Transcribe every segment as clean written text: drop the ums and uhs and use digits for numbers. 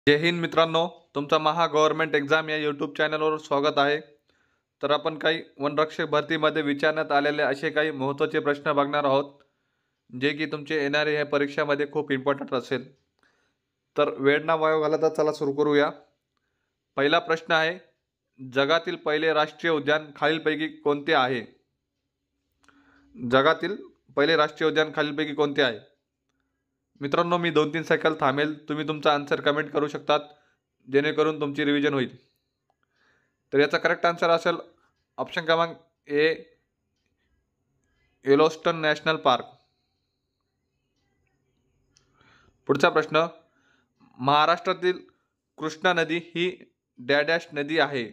जय हिंद मित्रांनो, तुमचा महा government exam या यूट्यूब चॅनलवर स्वागत आहे। तर आपण काही वनरक्षक भरतीमध्ये विचारण्यात आलेले असे काही महत्त्वाचे प्रश्न बघणार आहोत, जे की तुमचे येणारे या परीक्षामध्ये खूप इम्पॉर्टंट असेल। तर वेळ ना वाया घालवता चला सुरू करूया। पहिला प्रश्न आहे, जगातील पहिले राष्ट्रीय उद्यान खालीलपैकी कोणते आहे? जगातील पहिले राष्ट्रीय उद्यान खालीलपैकी कोणते आहे? मित्रांनो, मी 2-3 सेकंद थांबेल, तुम्ही तुमचा आन्सर कमेंट करू शकतात, जेणेकरून तुमची रिव्हिजन होईल। तर याचा करेक्ट आन्सर असेल ऑप्शन क्रमांक ए, येलोस्टोन नॅशनल पार्क। पुढचा प्रश्न, महाराष्ट्रातील कृष्णा नदी ही डॅश नदी आहे।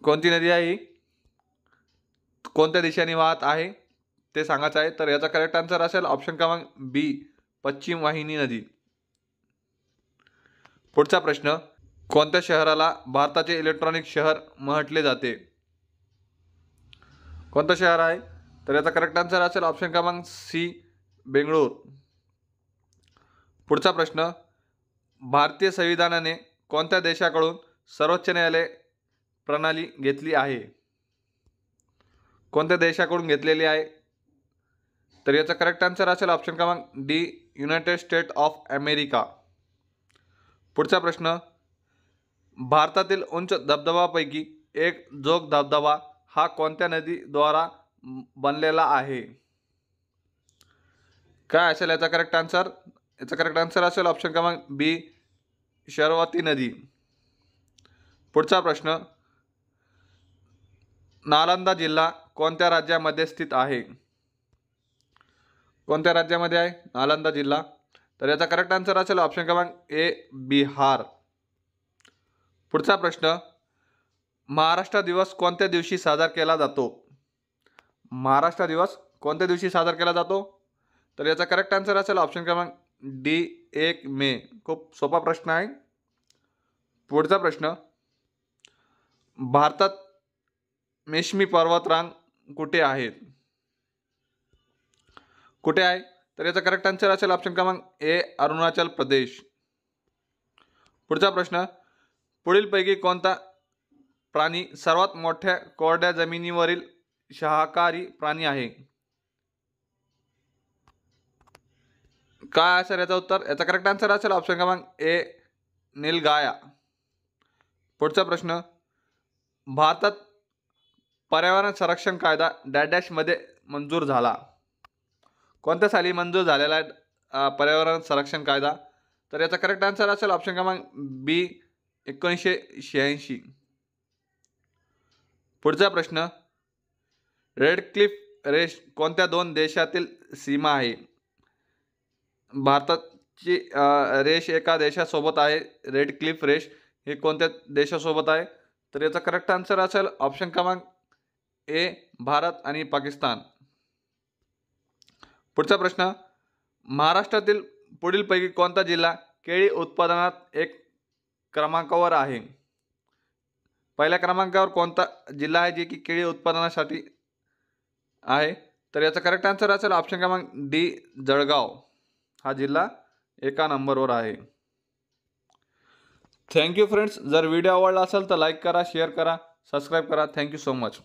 कोणती नदी आहे ही? कोणत्या दिशेने वाहत आहे ते सांगायचं आहे। तर याचा करेक्ट आन्सर असेल ऑप्शन क्रमांक बी, पश्चिम वाहिनी नदी। पुढचा प्रश्न, कोणत्या शहराला भारताचे इलेक्ट्रॉनिक शहर म्हटले जाते? कोणतं शहर आहे? तर याचा करेक्ट आन्सर असेल ऑप्शन क्रमांक सी, बेंगळूर। पुढचा प्रश्न, भारतीय संविधानाने कोणत्या देशाकडून सर्वोच्च न्यायालय प्रणाली घेतली आहे? कोणत्या देशाकडून घेतलेली आहे? तर याचा करेक्ट आन्सर असेल ऑप्शन क्रमांक D, United state of America. पुढचा प्रश्न, भारतातील उंच धबधबापैकी एक जोग धबधबा हा कोणत्या नदीद्वारा बनलेला आहे? काय असेल याचा करेक्ट आन्सर? याचा करेक्ट आन्सर असेल ऑप्शन क्रमांक बी, शरावती नदी। पुढचा प्रश्न, नालंदा जिल्हा कोणत्या राज्यामध्ये स्थित आहे? कोणत्या राज्यामध्ये आहे नालंदा जिल्हा? तर याचा करेक्ट आन्सर असेल ऑप्शन क्रमांक ए, बिहार। पुढचा प्रश्न, महाराष्ट्र दिवस कोणत्या दिवशी साजरा केला जातो? महाराष्ट्र दिवस कोणत्या दिवशी साजरा केला जातो? तर याचा करेक्ट आन्सर असेल ऑप्शन क्रमांक डी, 1 मे। खूप सोपा प्रश्न आहे। पुढचा प्रश्न, भारतात मेश्मी पर्वतरांग कुठे आहेत? कुठे आहे? तर याचा करेक्ट आन्सर असेल ऑप्शन क्रमांक ए, अरुणाचल प्रदेश। पुढचा प्रश्न, पुढीलपैकी कोणता प्राणी सर्वात मोठ्या कोरड्या जमिनीवरील शाकाहारी प्राणी आहे? काय असेल याचं उत्तर? याचा करेक्ट आन्सर असेल ऑप्शन क्रमांक ए, नीलगाया। पुढचा प्रश्न, भारतात पर्यावरण संरक्षण कायदा डॅशमध्ये मंजूर झाला? कोणत्या साली मंजूर झालेला आहे पर्यावरण संरक्षण कायदा? तर याचा करेक्ट आन्सर असेल ऑप्शन क्रमांक बी, 1986। पुढचा प्रश्न, रेड क्लिफ रेष कोणत्या दोन देशातील सीमा आहे? भारताची रेष एका देशासोबत आहे, रेड क्लिफ रेष हे कोणत्या देशासोबत आहे? तर याचा करेक्ट आन्सर असेल ऑप्शन क्रमांक ए, भारत आणि पाकिस्तान। पुढचा प्रश्न, महाराष्ट्रातील पुढीलपैकी कोणता जिल्हा केळी उत्पादनात एक क्रमांकावर आहे? पहिल्या क्रमांकावर कोणता जिल्हा आहे जे की केळी उत्पादनासाठी आहे? तर याचा करेक्ट आन्सर असेल ऑप्शन क्रमांक डी, जळगाव हा जिल्हा एका नंबरवर आहे। थँक्यू फ्रेंड्स, जर व्हिडिओ आवडला असेल तर लाईक करा, शेअर करा, सबस्क्राईब करा। Thank you so much.